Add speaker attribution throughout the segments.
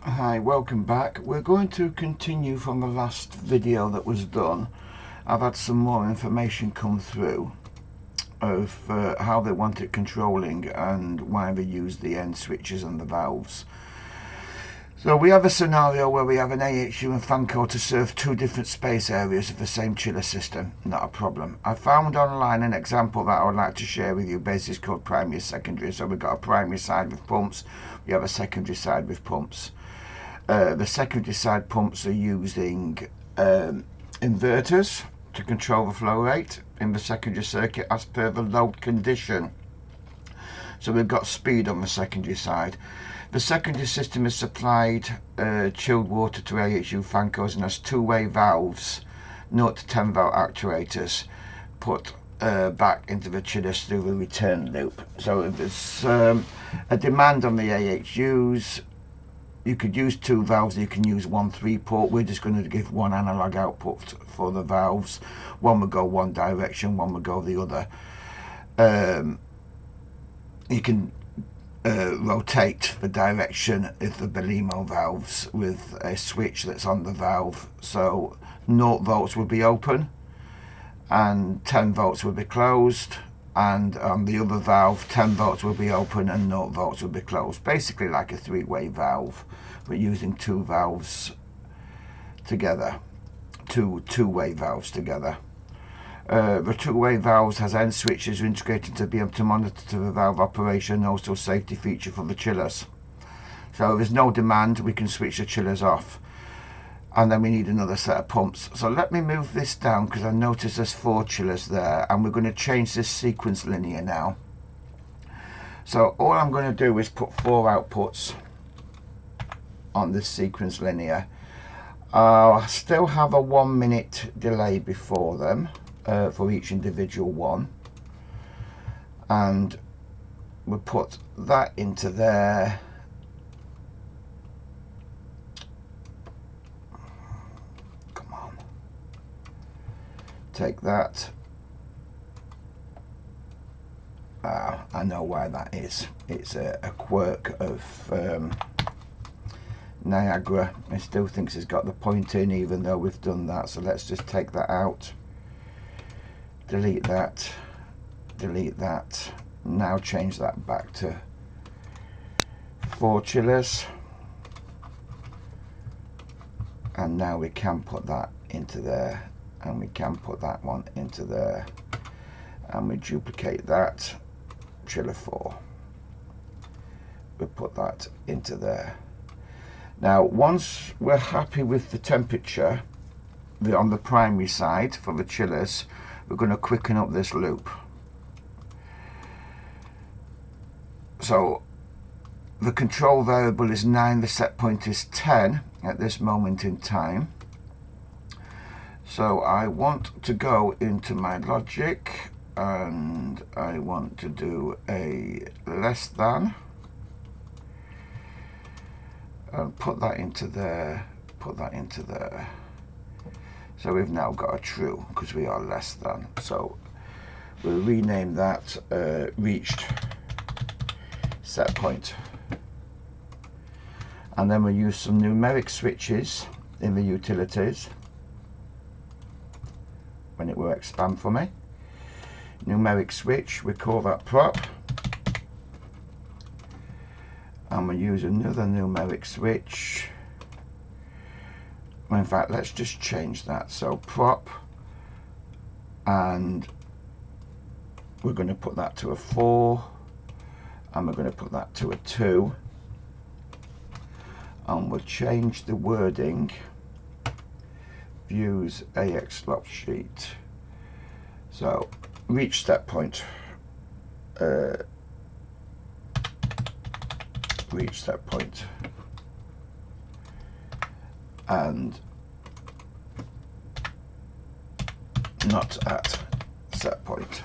Speaker 1: Hi, welcome back. We're going to continue from the last video that was done. I've had some more information come through of how they want it controlling and why they use the end switches and the valves. So we have a scenario where we have an AHU and fan code to serve two different space areas of the same chiller system. Not a problem. I found online an example that I would like to share with you. Basically called primary and secondary. So we've got a primary side with pumps, we have a secondary side with pumps. The secondary side pumps are using inverters to control the flow rate in the secondary circuit as per the load condition. So we've got speed on the secondary side. The secondary system is supplied chilled water to AHU fan codes and has two-way valves, 0 to 10 volt actuators put back into the chillers through the return loop. So if there's a demand on the AHUs, you could use two valves, you can use 1 3-port. We're just going to give one analog output for the valves. One will go one direction, one will go the other. You can rotate the direction of the Belimo valves with a switch that's on the valve. So 0 volts will be open and 10 volts will be closed, and on the other valve 10 volts will be open and 0 volts will be closed. Basically like a three-way valve, but using two valves together, two-way valves together. The two-way valves has end switches integrated to be able to monitor the valve operation, and also a safety feature for the chillers. So if there's no demand, we can switch the chillers off, and then we need another set of pumps. So let me move this down because I noticed there's 4 chillers there, and we're going to change this sequence linear now. So all I'm going to do is put 4 outputs on this sequence linear. I'll still have a 1 minute delay before them for each individual one, and we'll put that into there. Come on, take that. I know why that is. It's a quirk of Niagara. It still thinks it's got the point in even though we've done that, so let's just take that out, delete that, delete that. Now change that back to 4 chillers, and now we can put that into there, and we can put that one into there, and we duplicate that. Chiller 4, we put that into there. Now once we're happy with the temperature on the primary side for the chillers, we're going to quicken up this loop. So the control variable is 9, the set point is 10 at this moment in time. So I want to go into my logic and I want to do a less than, and put that into there, put that into there. So we've now got a true because we are less than. So we'll rename that reached set point, and then we'll use some numeric switches in the utilities when it will expand for me. Numeric switch, we call that prop, and we'll use another numeric switch. In fact, let's just change that. So prop, and we're going to put that to a 4, and we're going to put that to a 2, and we'll change the wording. Views AX log sheet. So reach step point, reach step point, and not at set point.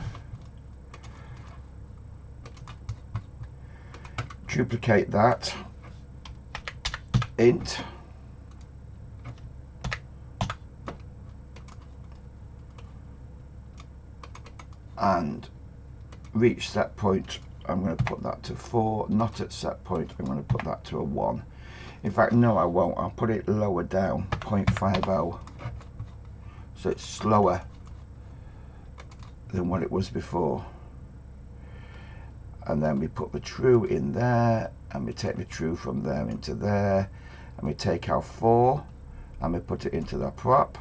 Speaker 1: Duplicate that, int, and reach set point, I'm going to put that to 4, not at set point, I'm going to put that to a 1. In fact, no, I won't. I'll put it lower down, 0.50, so it's slower than what it was before. And then we put the true in there, and we take the true from there into there, and we take our 4 and we put it into the prop,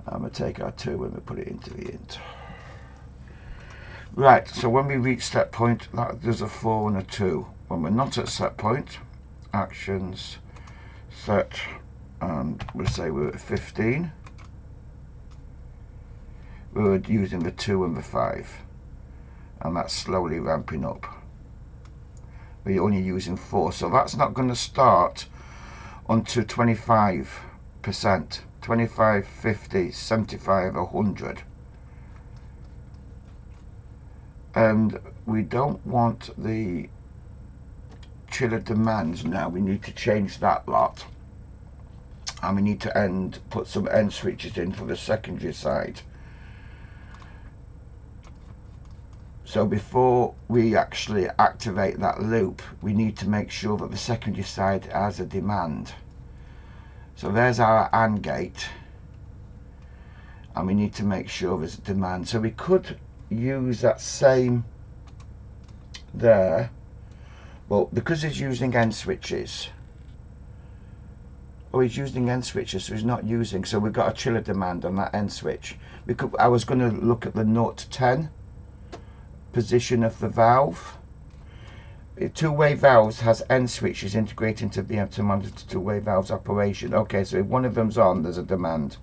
Speaker 1: and we take our 2 and we put it into the int. Right, so when we reach that point, there's a 4 and a 2. When we're not at set point, actions, set, and we'll say we're at 15, we're using the 2 and the 5, and that's slowly ramping up. We're only using 4, so that's not going to start until 25%, 25, 50, 75, 100. And we don't want the chiller demands now. We need to change that lot, and we need to put some end switches in for the secondary side. So before we actually activate that loop, we need to make sure that the secondary side has a demand. So there's our AND gate, and we need to make sure there's a demand. So we could use that same there, but because it's using end switches, he's using end switches, so he's not using, so we've got a chiller demand on that end switch. I was going to look at the 0 to 10 position of the valve. Two-way valves has end switches integrated into being able to monitor two-way valves operation. Okay, so if one of them's on, there's a demand.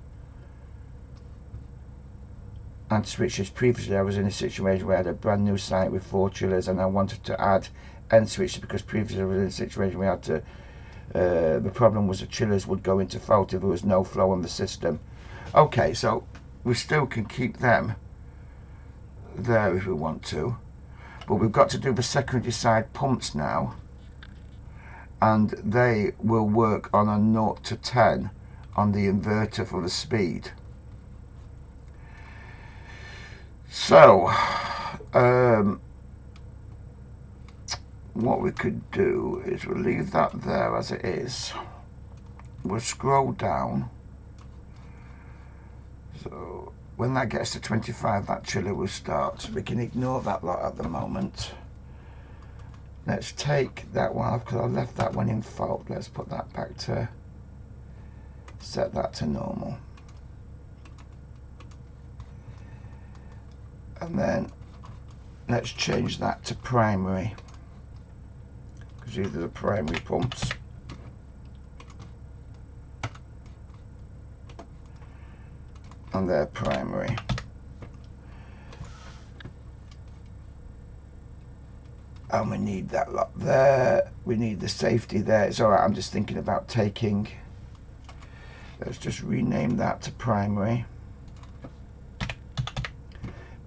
Speaker 1: And switches. Previously I was in a situation where I had a brand new site with 4 chillers, and I wanted to add end switches because previously I was in a situation where I had to the problem was the chillers would go into fault if there was no flow on the system. Okay, so we still can keep them there if we want to, but we've got to do the secondary side pumps now, and they will work on a 0 to 10 on the inverter for the speed. So what we could do is we'll leave that there as it is. We'll scroll down, so when that gets to 25, that chiller will start. We can ignore that lot at the moment. Let's take that one off because I left that one in fault. Let's put that back to, set that to normal. And then let's change that to primary, because these are the primary pumps. And they're primary. And we need that lot there. We need the safety there. It's alright, I'm just thinking about taking, let's just rename that to primary.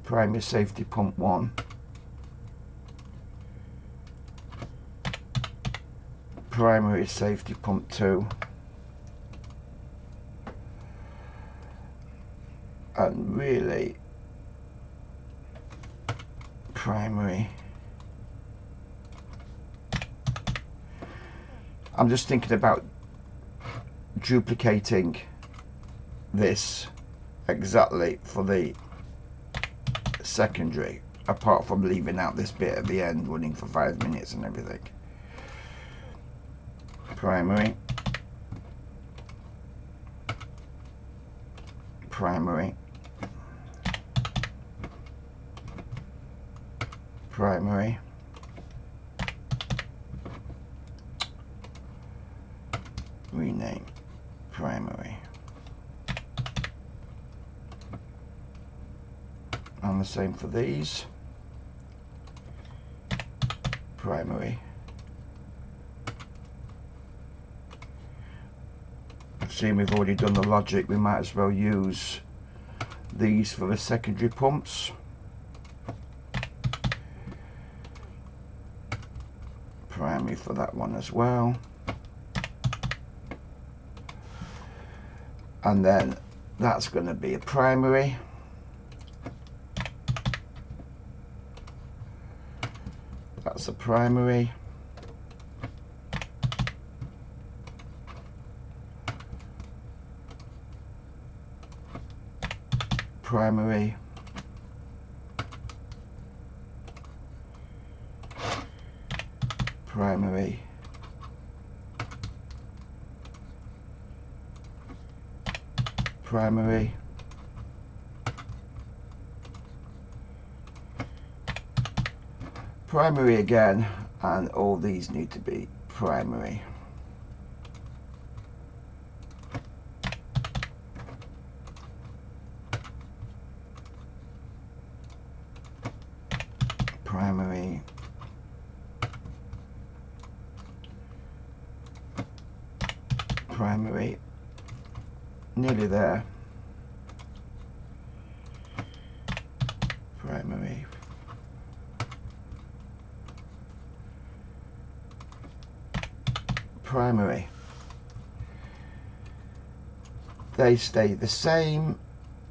Speaker 1: Primary safety pump 1. Primary safety pump 2. And really primary. I'm just thinking about duplicating this exactly for the secondary, apart from leaving out this bit at the end running for 5 minutes and everything. Primary, primary, primary, rename primary, and the same for these. Primary, seeing we've already done the logic, we might as well use these for the secondary pumps. Primary for that one as well. And then that's going to be a primary. That's a primary. primary, primary, primary, primary again, and all these need to be primary. Primary, primary, nearly there, primary, primary. They stay the same,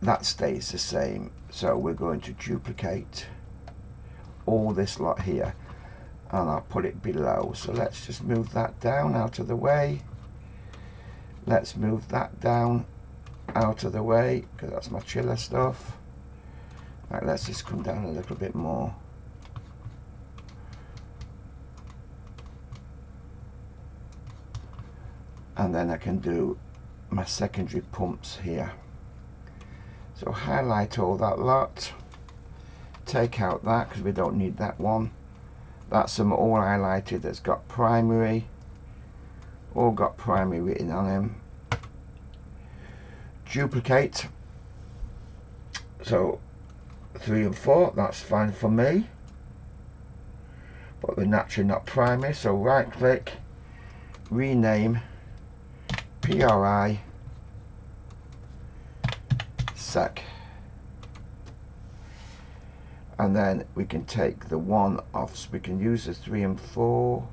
Speaker 1: that stays the same, so we're going to duplicate all this lot here, and I'll put it below. So let's just move that down out of the way. Let's move that down out of the way, because that's my chiller stuff. Right, let's just come down a little bit more. And then I can do my secondary pumps here. So highlight all that lot, take out that because we don't need that one. That's them all highlighted, that's got primary, all got primary written on them. Duplicate, so 3 and 4, that's fine for me, but they're naturally not primary, so right click, rename, PRI, sec, and then we can take the one off, so we can use the 3 and 4,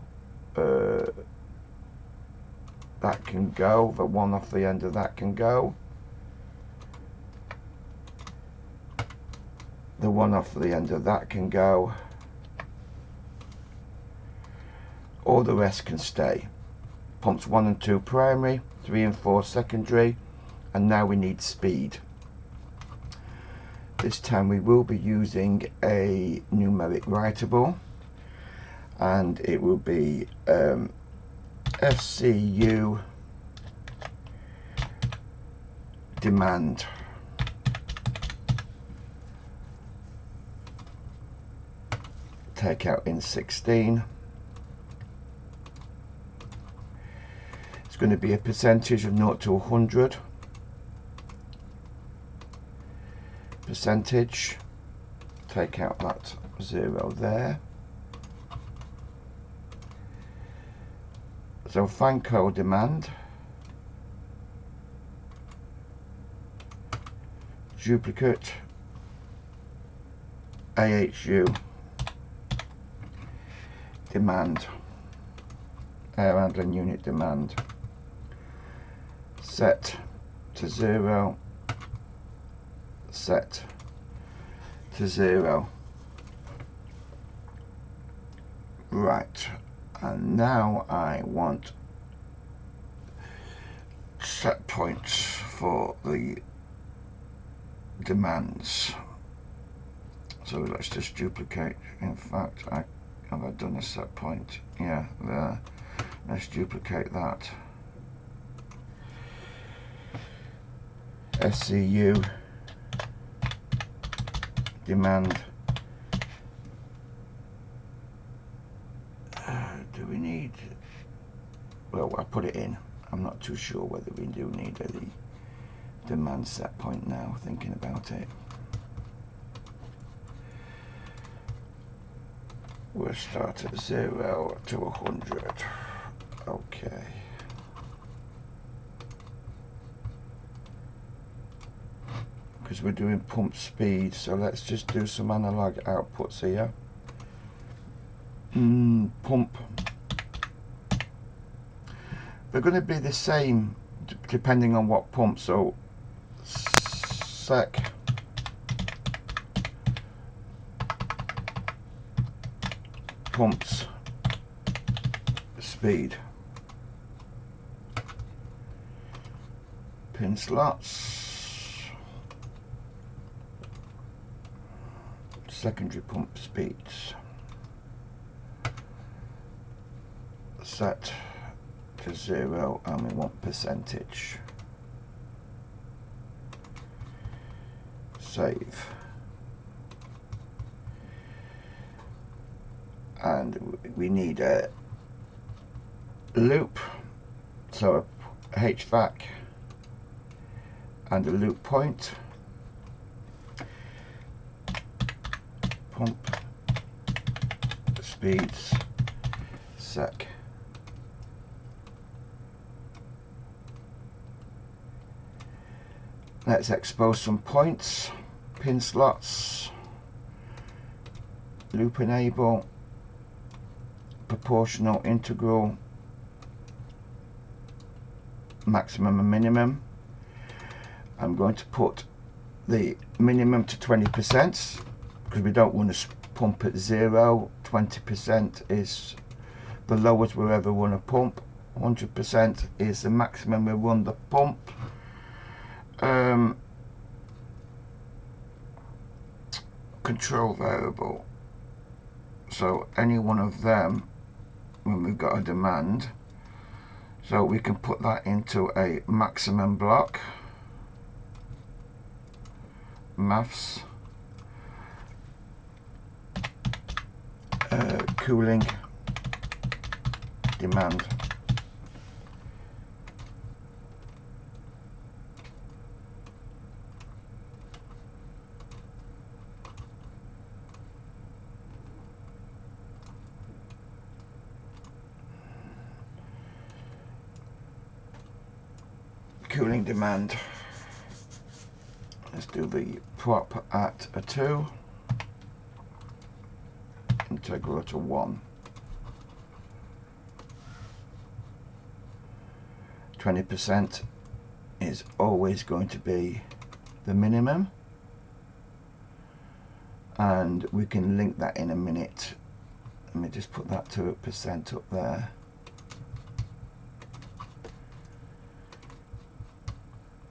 Speaker 1: that can go, the one off the end of that can go, the one off the end of that can go, all the rest can stay. Pumps 1 and 2 primary, 3 and 4 secondary, and now we need speed. This time we will be using a numeric writable, and it will be FCU demand. Take out in 16. It's going to be a percentage of 0 to 100. Percentage. Take out that 0 there. So Fanco demand. Duplicate. AHU demand, air handling unit demand, set to 0, set to 0. Right, and now I want set points for the demands. So let's just duplicate. In fact, have I done a set point? Yeah, there. Let's duplicate that. SCU demand. Do we need? Well, I put it in. I'm not too sure whether we do need a demand set point now. Thinking about it. We'll start at 0 to 100. Okay. Because we're doing pump speed, so let's just do some analog outputs here. Pump. They're going to be the same depending on what pump. So sec pumps speed, pin slots, secondary pump speeds. Set to 0 and we want percentage. Save. And we need a loop, so a HVAC and a loop point. Pump speeds sec. Let's expose some points, pin slots, loop enable, proportional integral, maximum and minimum. I'm going to put the minimum to 20% because we don't want to pump at 0. 20% is the lowest we'll ever run a pump. 100% is the maximum we run the pump. Control variable, so any one of them when we've got a demand, so we can put that into a maximum block. Maths, cooling demand. Cooling demand. Let's do the prop at a 2, integral to 1. 20% is always going to be the minimum, and we can link that in a minute. Let me just put that to a percent up there.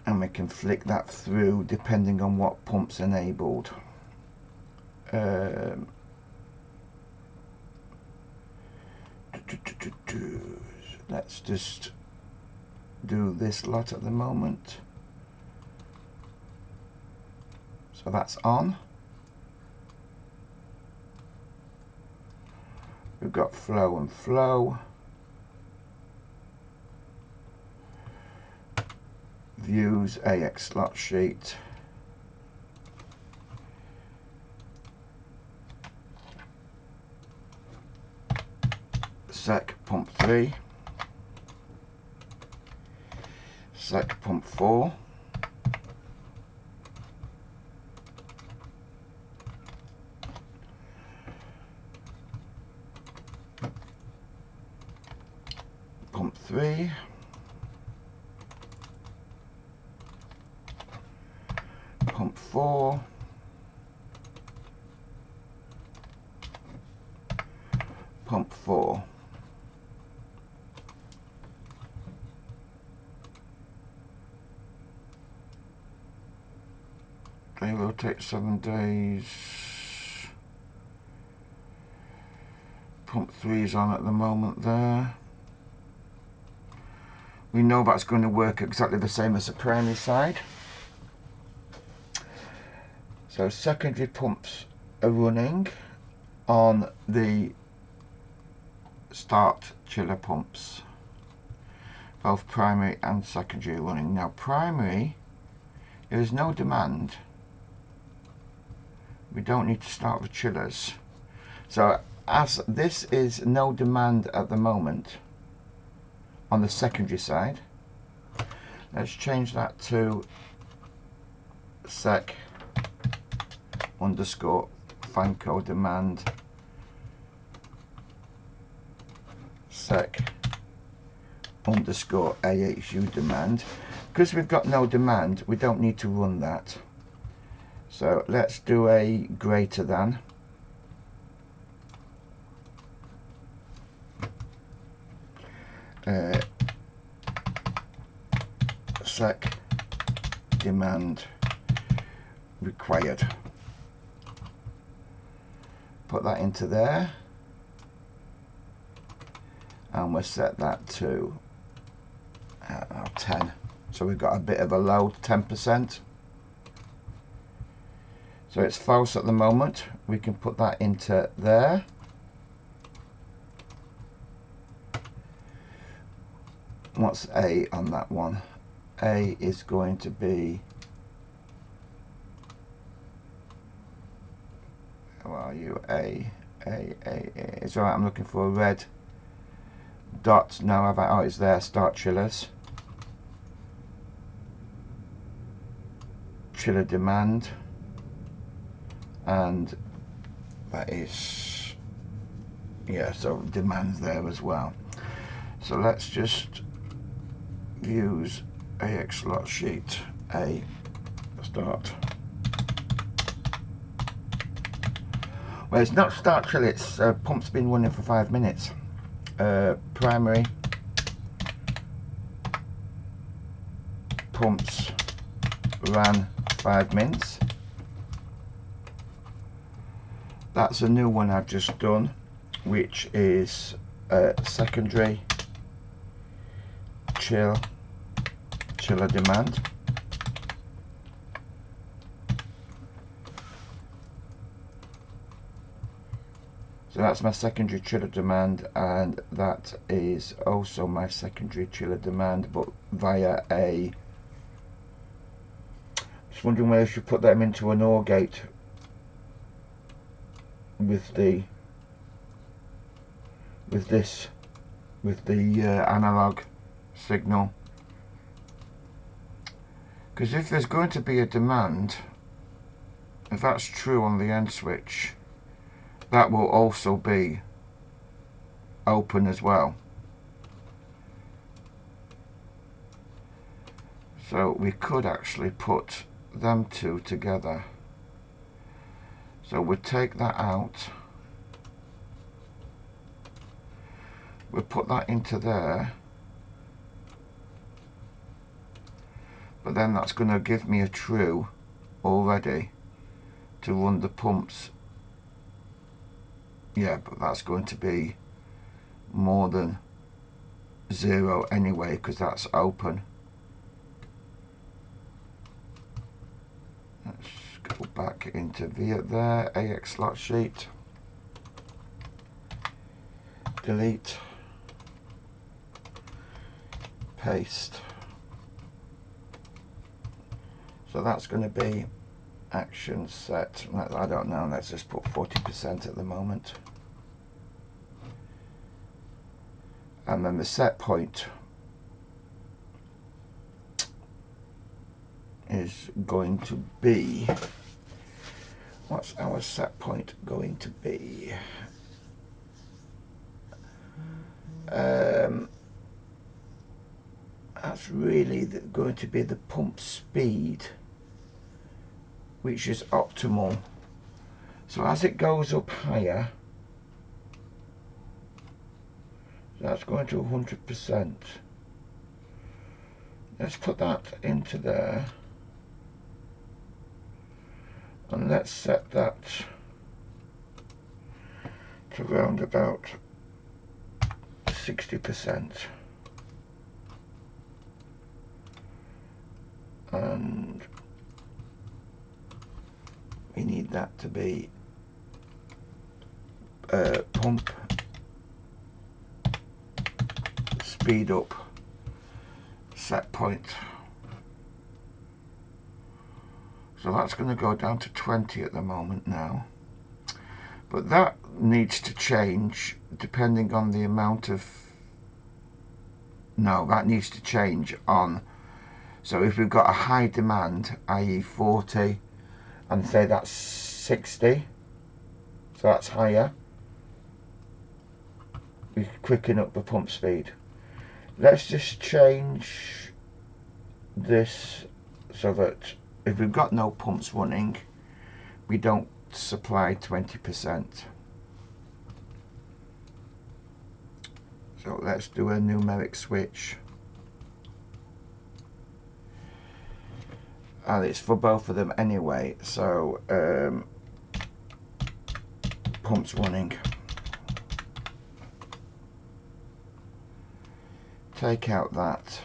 Speaker 1: And we can flick that through depending on what pump's enabled. Let's just do this lot at the moment. So that's on. We've got flow and flow. Views, AX slot sheet. Sec pump 3. Sec pump 4. Pump 3. Pump 4. Pump 4. They will take 7 days. Pump 3 is on at the moment there. We know that's going to work exactly the same as the primary side. So secondary pumps are running on the start chiller pumps. Both primary and secondary are running. Now primary, there is no demand. We don't need to start the chillers. So as this is no demand at the moment on the secondary side, let's change that to sec underscore Fanco demand sec underscore AHU demand. Because we've got no demand, we don't need to run that. So let's do a greater than. Sec demand required. put that into there, and we'll set that to 10. So we've got a bit of a load, 10%. So it's false at the moment. We can put that into there. What's A on that one? A is going to be, how are you? A. It's alright, I'm looking for a red dot. No, have I? Oh, it's there. Start chillers. Chiller demand. And that is, yeah, so demand's there as well. So let's just use AX slot sheet A start. Well, it's not start chill, it's pump's been running for 5 minutes. Primary pumps ran 5 minutes. That's a new one I've just done, which is secondary chiller demand. So that's my secondary chiller demand, and that is also my secondary chiller demand, but via a, just wondering whether I should put them into an OR gate with the analog signal, because if there's going to be a demand, if that's true on the end switch, that will also be open as well. So we could actually put them two together. So we'll take that out, we'll put that into there, but then that's going to give me a true already to run the pumps. Yeah, but that's going to be more than 0 anyway, because that's open. Let's go back into via there, AX slot sheet, delete, paste. So that's going to be action set, I don't know, let's just put 40% at the moment. And then the set point is going to be, what's our set point going to be? That's really going to be the pump speed, which is optimal. So as it goes up higher, that's going to 100%. Let's put that into there, and let's set that to round about 60%. And we need that to be pump speed up set point. So that's going to go down to 20 at the moment now, but that needs to change depending on the amount of, no, that needs to change on, so if we've got a high demand, i.e. 40, and say that's 60, so that's higher, we quicken up the pump speed. Let's just change this so that if we've got no pumps running, we don't supply 20%. So let's do a numeric switch. And it's for both of them anyway, so pumps running. Take out that,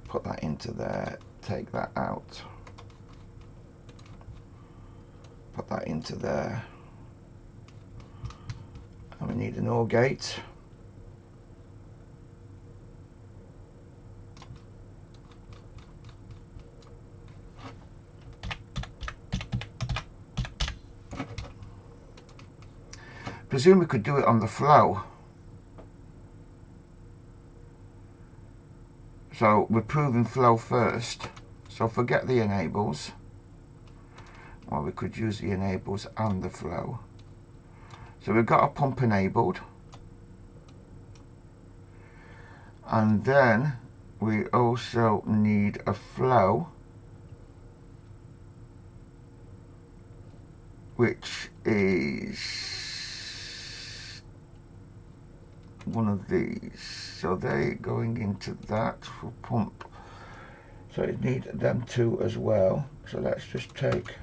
Speaker 1: put that into there, take that out, put that into there, and we need an OR gate. Presume we could do it on the flow. So we're proving flow first. So forget the enables. Or we could use the enables and the flow. So we've got a pump enabled. And then we also need a flow, which is one of these. So they're going into that for pump. So you need them two as well. So let's just take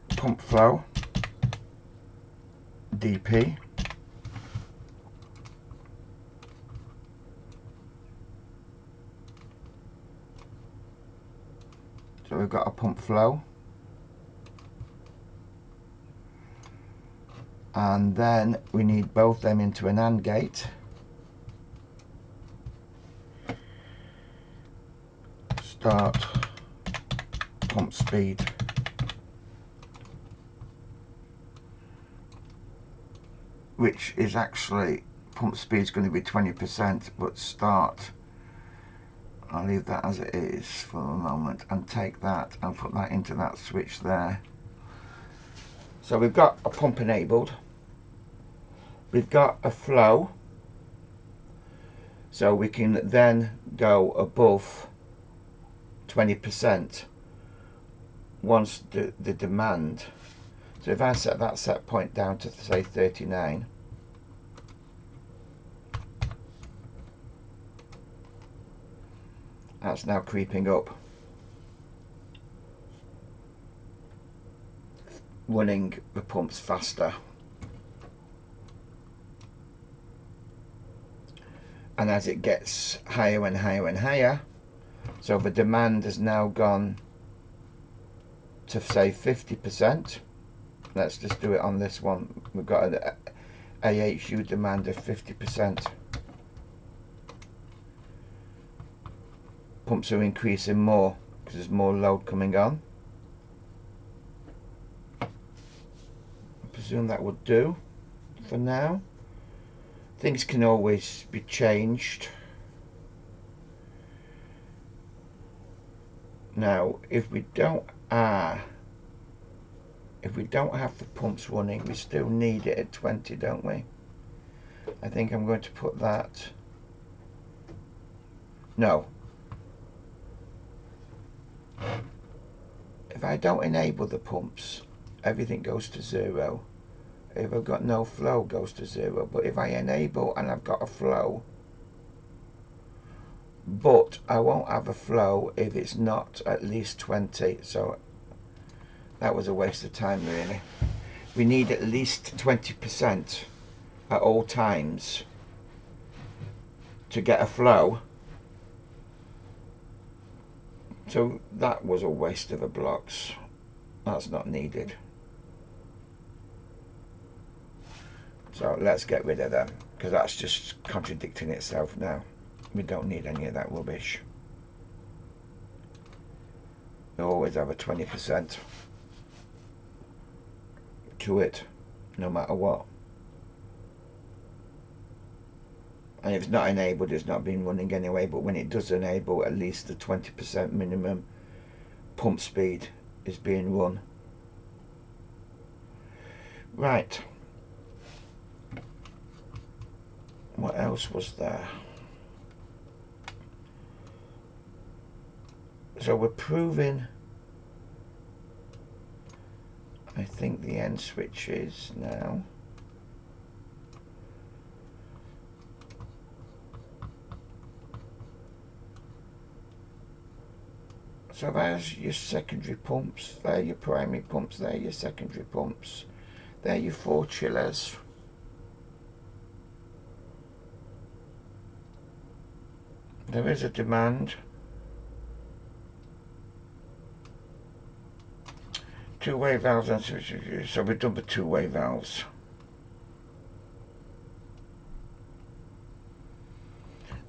Speaker 1: pump flow, DP. So we've got a pump flow. And then we need both them into an AND gate. Start pump speed. Which is actually, pump speed is going to be 20%, but start, I'll leave that as it is for the moment, and take that and put that into that switch there. So we've got a pump enabled, we've got a flow, so we can then go above 20% once the demand. So if I set that set point down to say 39, that's now creeping up, running the pumps faster. And as it gets higher and higher and higher, so the demand has now gone to say 50%. Let's just do it on this one. We've got an AHU demand of 50%. Pumps are increasing more because there's more load coming on. I presume that would do for now. Things can always be changed. Now, if we don't have the pumps running, we still need it at 20, don't we? I think I'm going to put that. No. If I don't enable the pumps, everything goes to 0. If I've got no flow, it goes to 0. But if I enable and I've got a flow, but I won't have a flow if it's not at least 20. So that was a waste of time, really. We need at least 20% at all times to get a flow. So that was a waste of the blocks. That's not needed. So let's get rid of them, because that's just contradicting itself now. We don't need any of that rubbish. We always have a 20% to it, no matter what. And if it's not enabled, it's not been running anyway, but when it does enable, at least the 20% minimum pump speed is being run. Right. What else was there? So we're proving, I think, the end switches now. So there's your secondary pumps, there your primary pumps, there your secondary pumps, there your 4 chillers. There is a demand. 2-way valves, so we've done the 2-way valves.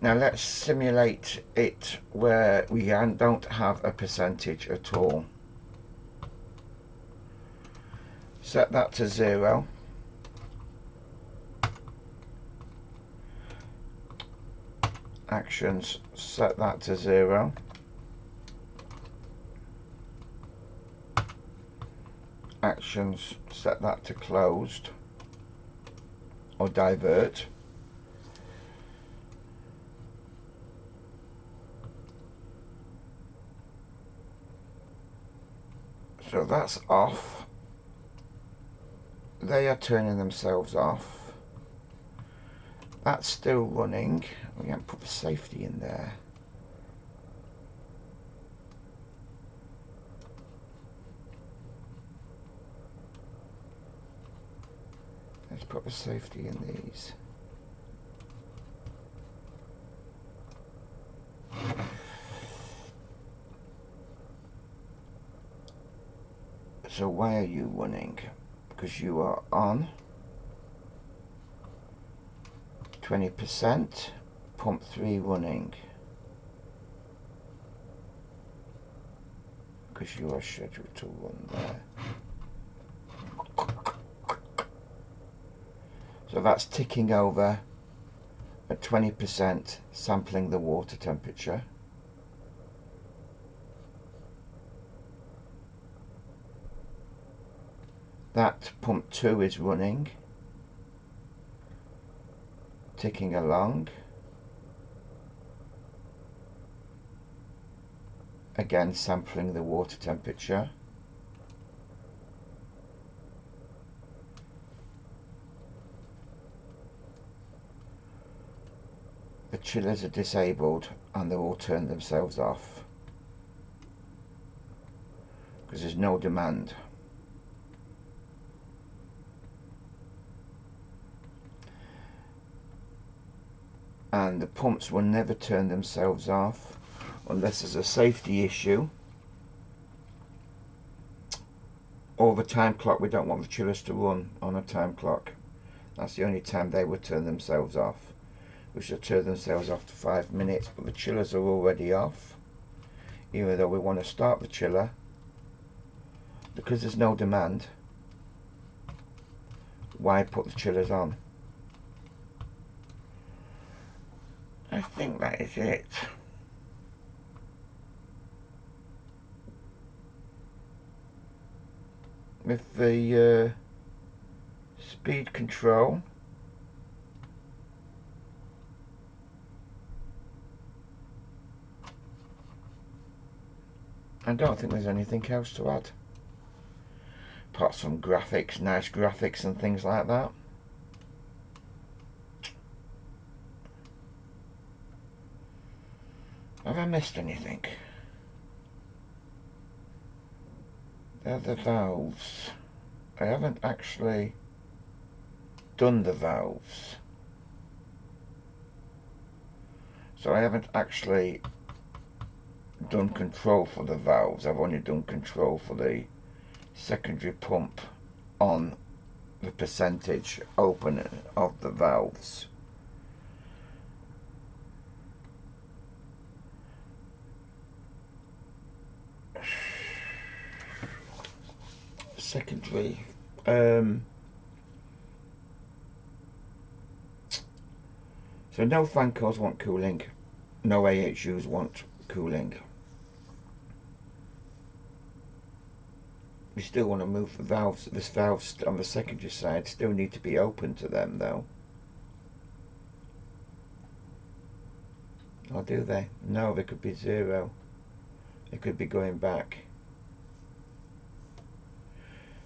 Speaker 1: Now let's simulate it where we don't have a percentage at all. Set that to 0. Actions, set that to 0. Actions, set that to closed or divert. So that's off. They are turning themselves off. That's still running. We haven't put the safety in there. Let's put the safety in these. So why are you running? Because you are on 20%, pump 3 running. Because you are scheduled to run there. So that's ticking over at 20%, sampling the water temperature. That pump 2 is running, ticking along. Again, sampling the water temperature. The chillers are disabled and they'll all turn themselves off because there's no demand. And the pumps will never turn themselves off unless there's a safety issue or the time clock. We don't want the chillers to run on a time clock. That's the only time they would turn themselves off. We should turn themselves off to 5 minutes, but the chillers are already off. Even though we want to start the chiller, because there's no demand, why put the chillers on? I think that is it. With the speed control, I don't think there's anything else to add apart from graphics, nice graphics and things like that. Have I missed anything? They're the valves. I haven't actually done the valves, so I haven't actually done control for the valves. I've only done control for the secondary pump on the percentage open of the valves. Secondary, so no fan coils want cooling, no AHUs want cooling. We still want to move the valves. This valves on the secondary side still need to be open to them though. Or do they? No, they could be 0. They could be going back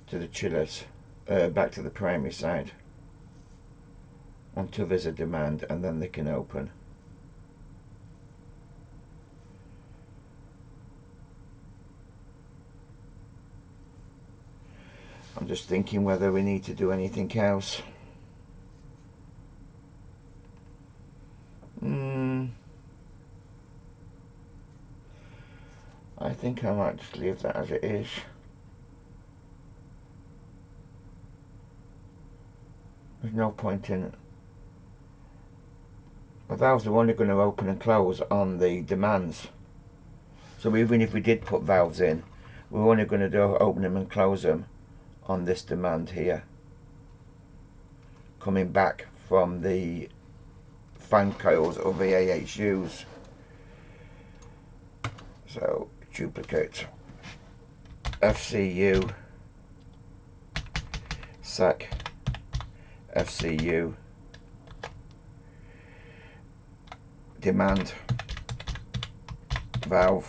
Speaker 1: to the chillers, back to the primary side until there's a demand, and then they can open. I'm just thinking whether we need to do anything else. I think I might just leave that as it is. There's no point in... The valves are only going to open and close on the demands. So even if we did put valves in, we're only going to do open them and close them on this demand here, coming back from the fan coils of the AHUs. So duplicate FCU, SEC, FCU, demand, valve,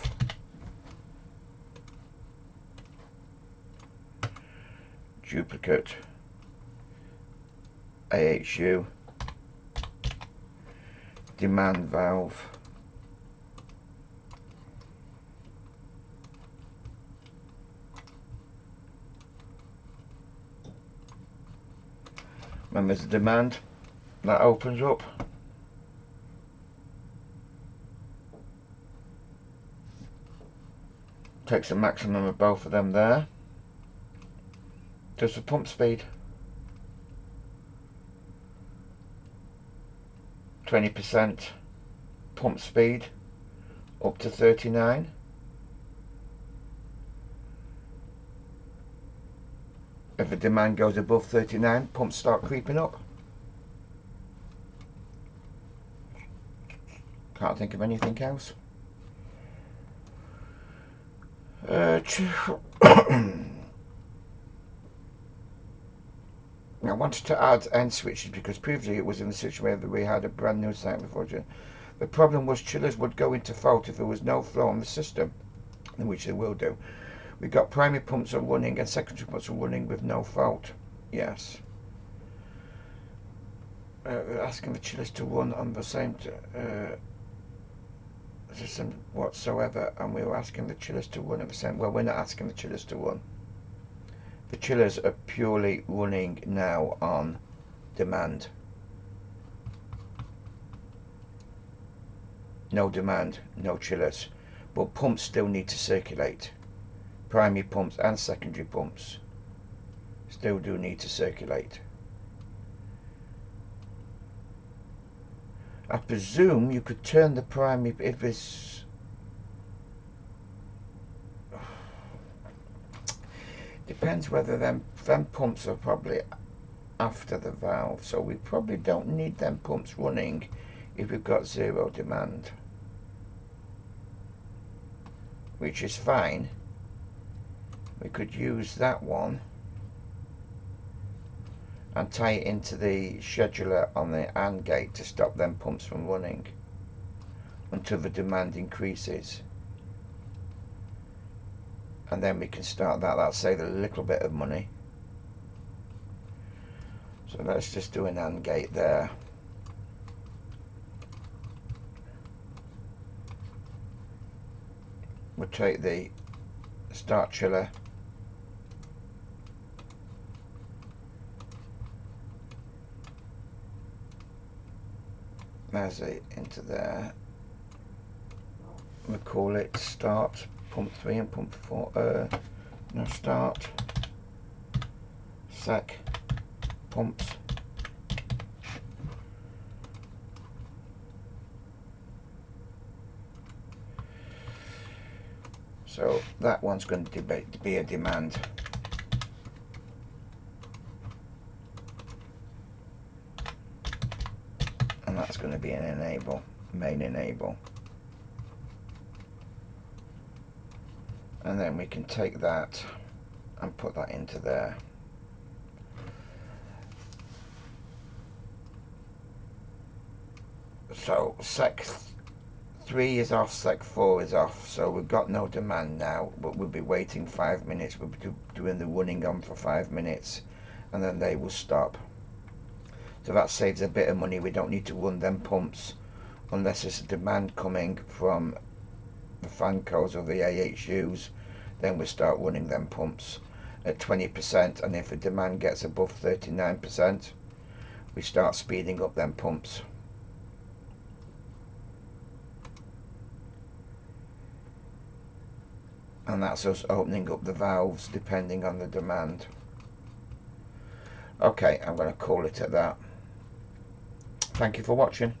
Speaker 1: duplicate AHU, demand valve, when there's a demand, that opens up. Takes the maximum of both of them there. Does the pump speed. 20% pump speed up to 39. If the demand goes above 39, pumps start creeping up. Can't think of anything else. I wanted to add end switches because previously it was in the situation where we had a brand new site before. The problem was chillers would go into fault if there was no flow on the system, which they will do. We got primary pumps are running and secondary pumps are running with no fault. Yes. Asking the chillers to run on the same system whatsoever, and we were asking the chillers to run at the same. Well, we're not asking the chillers to run. The chillers are purely running now on demand. No demand, no chillers, but pumps still need to circulate. Primary pumps and secondary pumps still do need to circulate. I presume you could turn the primary if it's... Depends whether them pumps are probably after the valve, so we probably don't need them pumps running if we've got zero demand, which is fine. We could use that one and tie it into the scheduler on the AND gate to stop them pumps from running until the demand increases, and then we can start that. That'll save a little bit of money. So let's just do an AND gate there. We'll take the start chiller, there's it into there. We'll call it start pump 3 and pump 4. No, start SEC pumps. So that one's going to be a demand. And that's going to be an enable, main enable. And then we can take that and put that into there. So SEC 3 is off, SEC 4 is off, so we've got no demand now, but we'll be waiting 5 minutes. We'll be doing the running on for 5 minutes, and then they will stop. So that saves a bit of money. We don't need to run them pumps unless there's a demand coming from the fan coils or the AHUs. Then we start running them pumps. at 20%, and if the demand gets above 39%, we start speeding up them pumps. And that's us opening up the valves depending on the demand. Okay, I'm going to call it at that. Thank you for watching.